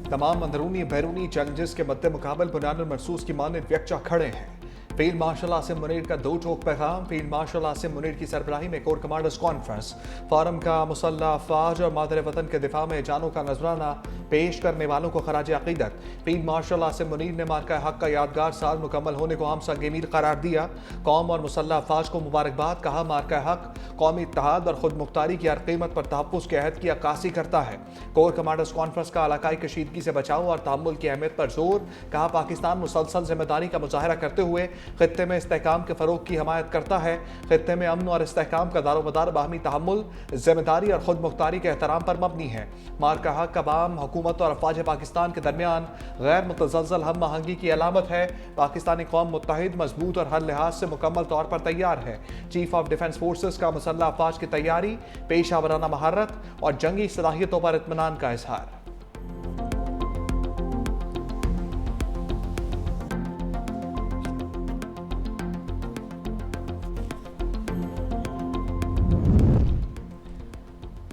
तमाम अंदरूनी बैरूनी चैलेंजेस के मद्देमुकाबल बुनियाद महसूस की मानद यकजा खड़े हैं। फील्ड मार्शल आसिम मुनीर का दो टोक पैगाम। फील्ड मार्शल आसिम मुनीर की सरबराही में कोर कमांडर्स कॉन्फ्रेंस। फारम का मुसल्लह अफवाज और मादर वतन के दिफा में जानों का नजराना पेश करने वालों को खराज अकीदत। फील्ड मार्शल आसिम मुनीर ने मार्का हक का यादगार साल मुकम्मल होने को हम संग मील करार दिया। कौम और मुसल्लह अफवाज को मुबारकबाद। कहा, मार्का हक कौमी इत्तेहाद और खुद मुख्तारी की हर कीमत पर तहफ़्फ़ुज़ के अहद की अक्कासी करता है। कोर कमांडर्स कॉन्फ्रेंस का इलाकाई कशीदगी से बचाव और तहम्मुल की अहमियत पर जोर। कहा, पाकिस्तान मुसलसल जिम्मेदारी का मुजाहरा करते हुए खित्ते में इस्तेहकाम के फरोग की हमायत करता है। खित्ते में अमन और इस्तेहकाम का दारोमदार बाहमी तहम्मुल, जिम्मेदारी और खुद मुख्तारी के एहतराम पर मबनी है। मार्का हक अवाम, हुकूमत और अफवाज पाकिस्तान के दरमियान गैर मुतज़लज़ल हम आहंगी की अलामत है। पाकिस्तानी कौम मुत्तहिद, मजबूत और हर लिहाज से मुकम्मल तौर पर तैयार है। चीफ ऑफ डिफेंस फोर्सेस का मुसल्लह अफवाज की तैयारी, पेशा वराना महारत और जंगी सलाहियतों पर इत्मीनान का इजहार।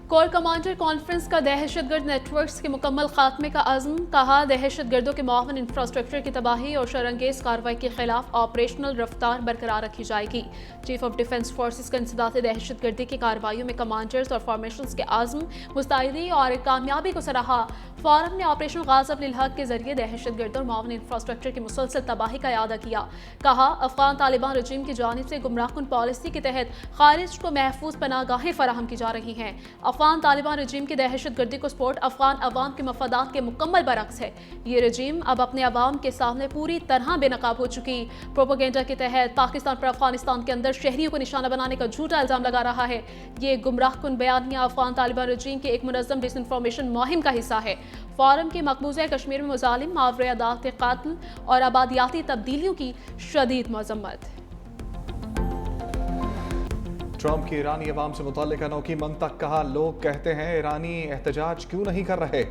कोर कमांडर कॉन्फ्रेंस का दहशतगर्द नेटवर्क्स के मुकम्मल खात्मे का अज़्म। कहा, दहशतगर्दों के मुआवन इंफ्रास्ट्रक्चर की तबाही और शरंगेज कार्रवाई के खिलाफ ऑपरेशनल रफ्तार बरकरार रखी जाएगी। चीफ ऑफ डिफेंस फोर्सेस का इंसदाद दहशतगर्दी की कार्रवाइयों में कमांडर्स और फॉर्मेशंस के आज़्म, मुस्तैदी और कामयाबी को सराहा। फोरम ने ऑपरेशन गाज़ब लिल हक के जरिए दहशतगर्द और मुआवन इंफ्रास्ट्रक्चर की मुसलसल तबाही का यादा किया। कहा, अफगान तालिबान रजीम की जानिब से गुमराहकुन पॉलिसी के तहत खारिज को महफूज पनाहगाहें फराहम की जा रही हैं। अफगान तालिबान रजीम की दहशतगर्दी को सपोर्ट अफगान अवाम के मफादात के मुकम्मल बरक्स है। ये रजीम अब अपने अवाम के सामने पूरी तरह बेनकाब हो चुकी प्रोपोगेंडा के तहत पाकिस्तान पर अफगानिस्तान के अंदर शहरियों को निशाना बनाने का झूठा इल्जाम लगा रहा है। ये गुमराहकुन बयानिया अफगान तालिबान रजीम के एक मुनज़्ज़म डिसइंफॉर्मेशन मुहिम का हिस्सा है। फोरम की मकबूजा कश्मीर में मुजालिम, मावरे अदालत के कातिल और आबादियाती तब्दीलियों की शदीद मजम्मत। ट्रंप की ईरानी अवाम से मुताल्लिक अनोखी मंतक। कहा, लोग कहते हैं ईरानी एहतजाज क्यों नहीं कर रहे।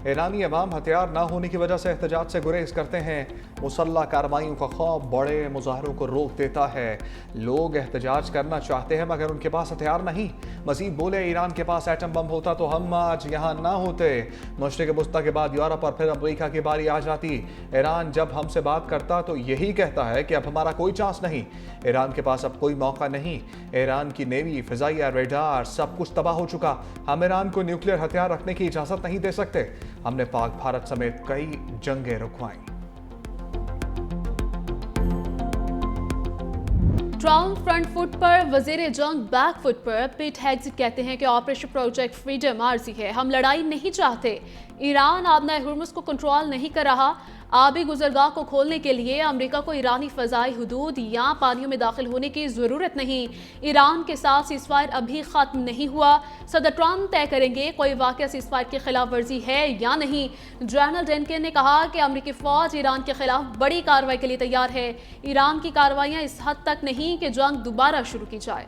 ईरानी अवाम हथियार ना होने की वजह से एहतजाज से गुरेज करते हैं। मुसल्लह कार्रवाइयों का खौफ बड़े मुजाहरों को रोक देता है। लोग एहतजाज करना चाहते हैं मगर उनके पास हथियार नहीं। मजीद बोले, ईरान के पास एटम बम होता तो हम आज यहाँ ना होते। मशरिक़ वस्ता के बाद यूरोप और फिर अमरीका की बारी आ जाती। ईरान जब हमसे बात करता तो यही कहता है कि अब हमारा कोई चांस नहीं। ईरान के पास अब कोई मौका नहीं। ईरान की नेवी, फिजाइया, रेडार सब कुछ तबाह हो चुका। हम ईरान को न्यूक्लियर हथियार रखने की इजाजत नहीं दे सकते। हमने पाक भारत समेत कई जंगें रुकवाई। ट्रंप फ्रंट फुट पर, वजीर जंग बैक फुट पर। पीट हेग्सेट कहते हैं कि ऑपरेशन प्रोजेक्ट फ्रीडम आर्जी है, हम लड़ाई नहीं चाहते। ईरान आबनाए हुर्मुज़ को कंट्रोल नहीं कर रहा। आबी गुजरगाह को खोलने के लिए अमेरिका को ईरानी फ़ज़ाई हुदूद या पानियों में दाखिल होने की ज़रूरत नहीं। ईरान के साथ सीज़फायर अभी ख़त्म नहीं हुआ। सदर ट्रंप तय करेंगे कोई वाक़या सीज़फायर की खिलाफ वर्जी है या नहीं। जनरल डेनकन ने कहा कि अमेरिकी फ़ौज ईरान के खिलाफ बड़ी कार्रवाई के लिए तैयार है। ईरान की कार्रवाइयाँ इस हद तक नहीं कि जंग दोबारा शुरू की जाए।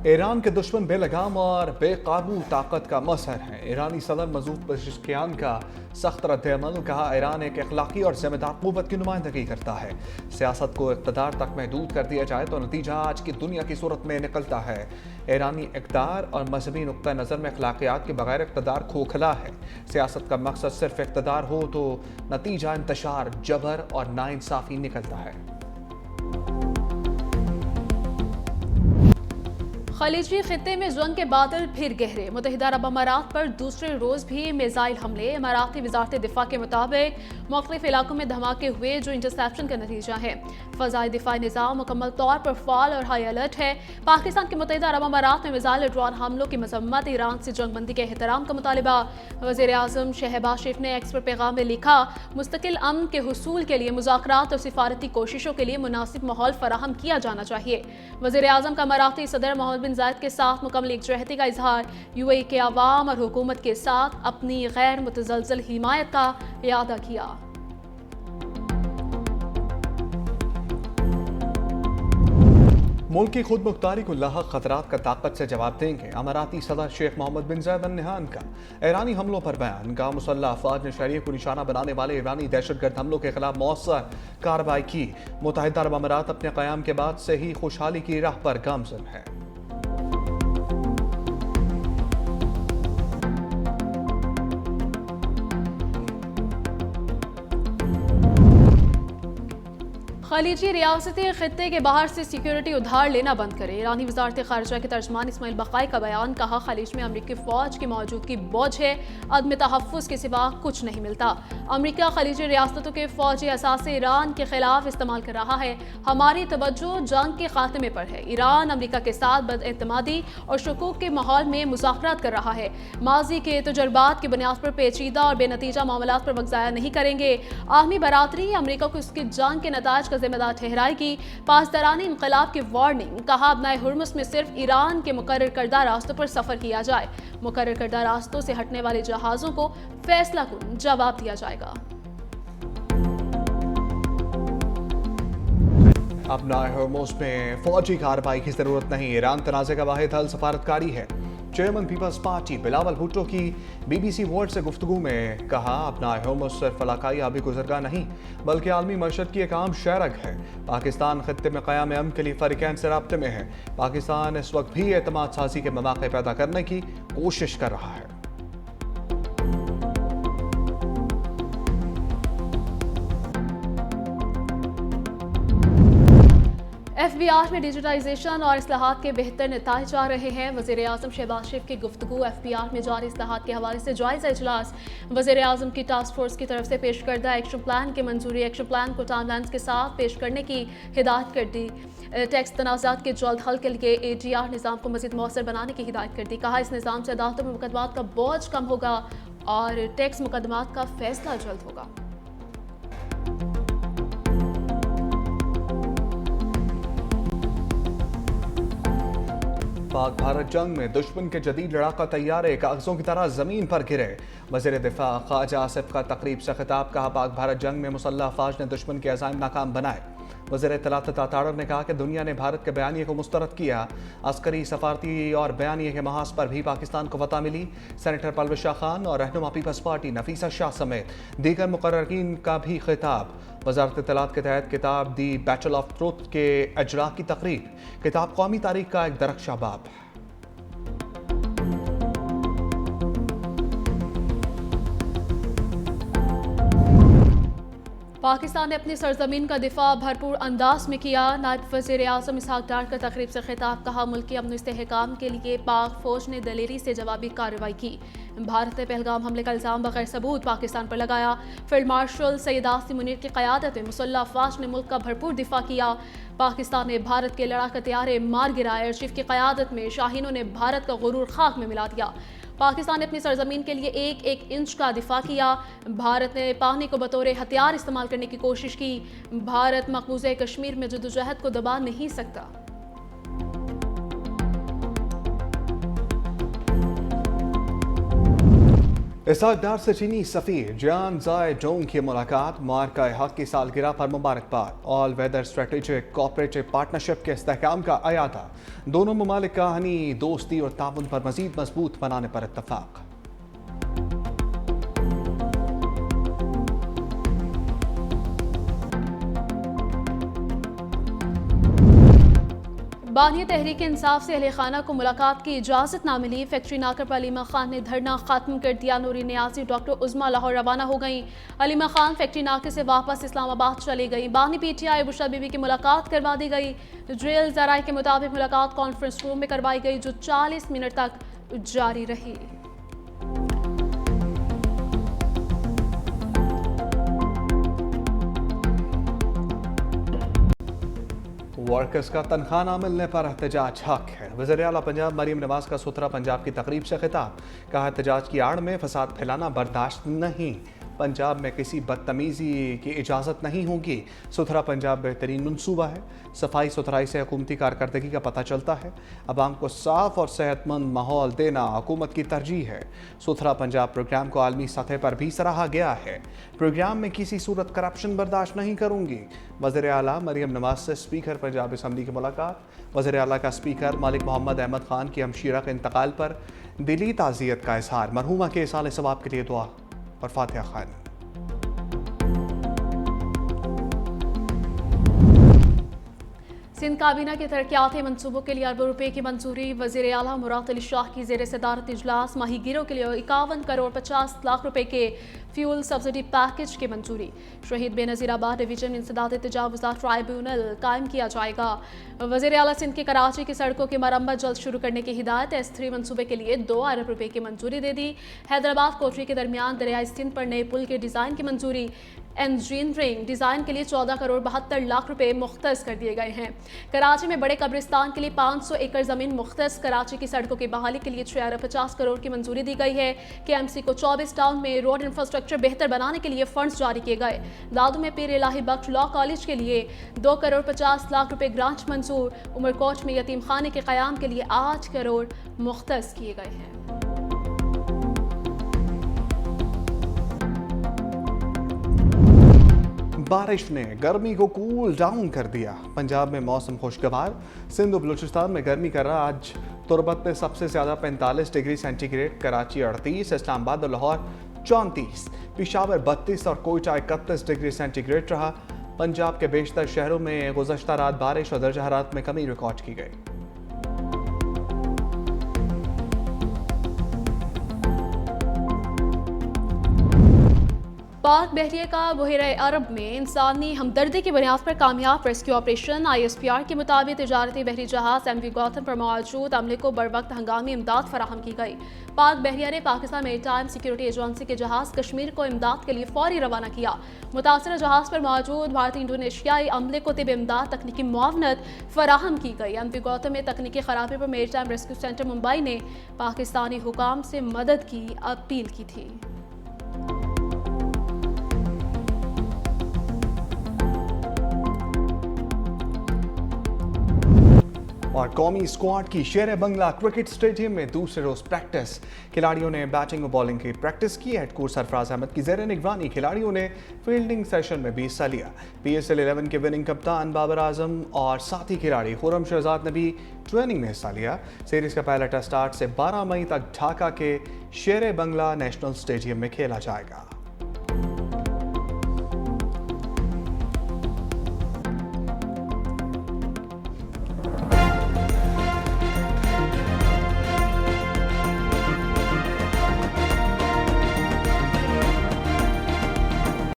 ईरान के दुश्मन बेलगाम और बेकाबू ताकत का मसहर है। ईरानी सदर मसूद पेज़ेश्कियान का सख्त रद्द-ए-अमल। कहा, ईरान एक अखलाकी और ज़िम्मेदार क़ुव्वत की नुमाइंदगी करता है। सियासत को इक़्तिदार तक महदूद कर दिया जाए तो नतीजा आज की दुनिया की सूरत में निकलता है। ईरानी इक़्तिदार और मजहबी नुक्ता नज़र में अखलाकियात के बगैर इक़्तिदार खोखला है। सियासत का मकसद सिर्फ इक़्तिदार हो तो नतीजा इंतशार, जबर और नाइंसाफ़ी निकलता है। खलीजी खित्ते में जंग के बादल फिर गहरे। मुत्तहिदा अरब अमारात पर दूसरे रोज भी मिसाइल हमले। इमाराती वजारत दिफा के मुताबिक मुख्तलिफ इलाकों में धमाके हुए जो इंटरसेप्शन का नतीजा है। फ़ज़ाई दिफाई निज़ाम मुकम्मल तौर पर फ़ाल और हाई अलर्ट है। पाकिस्तान के मुत्तहिदा अरब अमारात में मिसाइल ड्रोन हमलों की मजम्मत। ईरान से जंगबंदी के एहतराम का मुतालबा। वज़ीर आज़म शहबाज शरीफ ने एक्स पर पैगाम में लिखा, मुस्तकिल अमन के हुसूल के लिए मुज़ाकरात और सिफारती कोशिशों के लिए मुनासिब माहौल फराहम किया जाना चाहिए। वज़ीर आज़म का इमाराती सदर मोहम्मद बिन जायद के साथ मुकम्मल एकजहती का इजहार। यूएई के अवाम और हुकूमत के साथ अपनी गैर मुतज़लज़ल हिमायत का इयादा किया। मुल्क की खुद मुख्तारी को लाहक खतरात का ताकत से जवाब देंगे। अमाराती सदर शेख मोहम्मद बिन जायद अल नहयान का ईरानी हमलों पर बयान। कहा मुसल्लह अफवाज ने शहरियों को निशाना बनाने वाले ईरानी दहशतगर्द हमलों के खिलाफ मौसर कार्रवाई की। मुत्तहिदा अरब अमारात अपने क़याम के बाद से ही खुशहाली की राह पर गामज़न है। खलीजी रियासतें खित्ते के बाहर से सिक्योरिटी उधार लेना बंद करें। ईरानी वजारत खारजा के तर्जमान इस्माइल बक़ाई का बयान। कहा खलीज में अमरीकी फ़ौज की मौजूदगी बोझ है, अदम तहफ़्फ़ुज़ के सिवा कुछ नहीं मिलता। अमरीका खलीजी रियासतों के फ़ौजी असासे ईरान के खिलाफ इस्तेमाल कर रहा है। हमारी तवज्जो जंग के खात्मे पर है। ईरान अमरीका के साथ बदएतमादी और शकूक के माहौल में मुज़ाकरात कर रहा है। माजी के तजुर्बात की बुनियाद पर पेचीदा और बेनतीजा मामलात पर वक्त ज़ाया नहीं करेंगे। आलमी बरादरी अमरीका को उसकी जंग के नताज जिम्मेदार ठहराएगी। पासदारानी इनकलाब की वार्निंग। कहा अपना हुर्मुस में सिर्फ ईरान के मुकर्रर करदा रास्तों पर सफर किया जाए। मुकर्रर करदा रास्तों से हटने वाले जहाजों को फैसला कुन जवाब दिया जाएगा। अपना हुर्मुस में फौजी कार्रवाई की जरूरत नहीं। ईरान तनाज़े का वाहिद हल सफारतकारी है। Chairman Peoples Party Bilawal Bhutto की BBC वर्ल्ड से गुफ्तगू में कहा अपना हुर्मुस सिर्फ इलाकाई आबी गुजरगाह नहीं बल्कि आलमी मशरक़ की एक आम शरक है। पाकिस्तान खित्ते में क़याम अमन के लिए फ़रीक़ैन से राब्ते में है। पाकिस्तान इस वक्त भी एतमाद साज़ी के मौक़े पैदा करने की कोशिश कर रहा है। FBR में डिजिटाइजेशन और इस्लाहात के बेहतर नताइज आ रहे हैं। वज़ीर आज़म शहबाज शरीफ की गुफ्तगू। FBR में जारी इस्लाहात के हवाले से जायज़ा इजलास। वज़ीर आज़म की टास्क फोर्स की तरफ से पेश करदा एक्शन प्लान की मंजूरी। एक्शन प्लान को टाइमलाइंस के साथ पेश करने की हिदायत कर दी। टैक्स तनाज़ात के जल्द हल के लिए ATR निज़ाम को मज़ीद मौसर बनाने की हिदायत कर दी। कहा इस निज़ाम से अदालतों में मुकदमात का बोझ कम होगा और टैक्स मुकदमात का फैसला जल्द होगा। पाक भारत जंग में दुश्मन के जदीद लड़ाका तैयारे कागजों की तरह जमीन पर गिरे। वज़ीर दिफा ख्वाजा आसिफ का तकरीब से खिताब। कहा पाक भारत जंग में मुसल्लह अफवाज ने दुश्मन के अज़ाइम नाकाम बनाए। वज़ीर इत्तलात ताताड़र ने कहा कि दुनिया ने भारत के बयानिए को मुस्तरद किया। अस्करी, सफारती और बयानिए के महाज पर भी पाकिस्तान को फतह मिली। सेनेटर परवेज शाह खान और रहनुमा पीपल्स पार्टी नफीसा शाह समेत दीगर मुकर्ररीन का भी खिताब। वज़ारत इत्तलात के तहत किताब दी बैटल ऑफ ट्रुथ के अजरा की तकरीब। किताब कौमी तारीख का एक दरख्शा बाब है। पाकिस्तान ने अपनी सरजमीन का दिफा भरपूर अंदाज में किया। नायब वज़ीर आज़म इसहाक डार का तकरीब से खिताब। कहा मुल्की अमन इस्तेहकाम के लिए पाक फौज ने दलेरी से जवाबी कार्रवाई की। भारत ने पहलगाम हमले का इल्ज़ाम बगैर सबूत पाकिस्तान पर लगाया। फील्ड मार्शल सैयद आसिम मुनीर की क़यादत में मुसल्लह अफवाज ने मुल्क का भरपूर दिफा किया। पाकिस्तान ने भारत के लड़ाका तैयारे मार गिराए। एयर चीफ की क़यादत में शाहीनों ने भारत का गुरूर खाक में मिला दिया। पाकिस्तान ने अपनी सरजमीन के लिए एक एक इंच का दिफा किया। भारत ने पानी को बतौर हथियार इस्तेमाल करने की कोशिश की। भारत मकबूज़े कश्मीर में जद्दोजहद को दबा नहीं सकता। इसहाक डार से चीनी सफ़ीर जान जाए डोंग की मुलाकात। मार्का हक की सालगिरह पर मुबारकबाद। All weather strategic cooperative partnership के इस्तेहकाम का अयादा। दोनों ममालिक का हनी दोस्ती और ताउन पर मजीद मजबूत बनाने पर इत्तफाक। बानी तहरीक इंसाफ से अहले खाना को मुलाकात की इजाज़त ना मिली। फैक्ट्री नाकर पर अलीमा खान ने धरना खत्म कर दिया। नूरी न्याजी डॉक्टर उज़मा लाहौर रवाना हो गई। अलीमा खान फैक्ट्री नाके से वापस इस्लामाबाद चली गई। बानी PTI बुशरा बीबी की मुलाकात करवा दी गई। जेल ज़राए के मुताबिक मुलाकात कॉन्फ्रेंस रूम में करवाई गई जो 40 मिनट तक जारी रही। वर्कर्स का तनख्वाह न मिलने पर एहतजाज हक है। वज़ीर आला पंजाब मरीम नवाज का सुथरा पंजाब की तकरीब से खिताब। कहा एहतजाज की आड़ में फसाद फैलाना बर्दाश्त नहीं। पंजाब में किसी बदतमीज़ी की इजाज़त नहीं होगी। सुथरा पंजाब बेहतरीन मंसूबा है। सफाई सुथराई से हुकूमती कारकर्दगी का पता चलता है। अवाम को साफ और सेहतमंद माहौल देना हुकूमत की तरजीह है। सुथरा पंजाब प्रोग्राम को आलमी सतह पर भी सराहा गया है। प्रोग्राम में किसी सूरत करप्शन बर्दाश्त नहीं करूंगी। वज़ीर आला मरियम नवाज से स्पीकर पंजाब असम्बली की मुलाकात। वज़ीर आला का स्पीकर मालिक मोहम्मद अहमद खान की हमशीरा के इंतकाल पर दिली ताज़ियत का इजहार। मरहूमा के साल सवाब के लिए दुआ और फातिहा खान। सिंध काबीना के तरक्याती मनसूबों के लिए अरबों रुपए की मंजूरी। वज़ीर आला मुराद अली शाह की ज़ेर सदारत इजलास माहीगीरों के लिए 51 करोड़ 50 लाख रुपए के फ्यूल सब्सिडी पैकेज की मंजूरी। शहीद बेनज़ीराबाद डिवीजन में इंसदाद तजावुज़ात ट्राइब्यूनल कायम किया जाएगा। वज़ीर आला सिंध की कराची की सड़कों की मरम्मत जल्द शुरू करने की हिदायत। S3 मनसूबे के लिए 2 अरब रुपए की मंजूरी दे दी। हैदराबाद कोटरी के दरमियान दरियाई सिंध पर नए पुल के डिज़ाइन की मंजूरी। इंजीनियरिंग डिज़ाइन के लिए 14 करोड़ 72 लाख रुपए मुख्तस कर दिए गए हैं। कराची में बड़े कब्रिस्तान के लिए 500 एकड़ ज़मीन मुख्तस। कराची की सड़कों की बहाली के लिए 6 अरब 50 करोड़ की मंजूरी दी गई है। KMC को 24 टाउन में रोड इंफ्रास्ट्रक्चर बेहतर बनाने के लिए फंड्स जारी किए गए। दादू में पीर इलाही बख्श लॉ कॉलेज के लिए 2 करोड़ 50 लाख रुपए ग्रांट मंजूर। उमरकोट में यतीम खाने के क़याम के लिए 8 करोड़ मुख्तस किए गए हैं। बारिश ने गर्मी को कूल डाउन कर दिया। पंजाब में मौसम खुशगवार। सिंध और बलूचिस्तान में गर्मी का राज। तुरबत में सबसे ज़्यादा 45 डिग्री सेंटीग्रेड, कराची 38, इस्लामाबाद और लाहौर 34, पेशावर 32 और कोयटा 31 डिग्री सेंटीग्रेड रहा। पंजाब के बेशतर शहरों में गुज़श्ता रात बारिश और दर्जा हरारत में कमी रिकॉर्ड की गई। पाक बहरिया का बहरे अरब में इंसानी हमदर्दी की बुनियाद पर कामयाब रेस्क्यू ऑपरेशन। ISPR के मुताबिक तिजारती बहरी जहाज MV गौतम पर मौजूद अमले को बर वक्त हंगामी इमदाद फराहम की गई। पाक बहरिया ने पाकिस्तान मेरीटाइम सिक्योरिटी एजेंसी के जहाज कश्मीर को इमदाद के लिए फौरी रवाना किया। मुतासर जहाज पर मौजूद भारतीय इंडोनेशियाई अमले को तिब इमदाद तकनीकी मुआवनत फराहम की गई। MV गौतम में तकनीकी खराबी पर मेरीटाइम रेस्क्यू सेंटर मुंबई ने पाकिस्तानी हुकाम से मदद की अपील की थी। और कौमी स्क्वाड की शेर बंगला क्रिकेट स्टेडियम में दूसरे रोज प्रैक्टिस। खिलाड़ियों ने बैटिंग और बॉलिंग की प्रैक्टिस की। हेड कोच सरफराज अहमद की ज़ेर निगरानी खिलाड़ियों ने फील्डिंग सेशन में भी हिस्सा लिया। PSL 11 के विनिंग कप्तान बाबर आजम और साथी खिलाड़ी खुर्रम शहजाद ने भी ट्रेनिंग में हिस्सा लिया। सीरीज का पहला टेस्ट 8 से 12 मई तक ढाका के शेर बंगला नेशनल स्टेडियम में खेला जाएगा।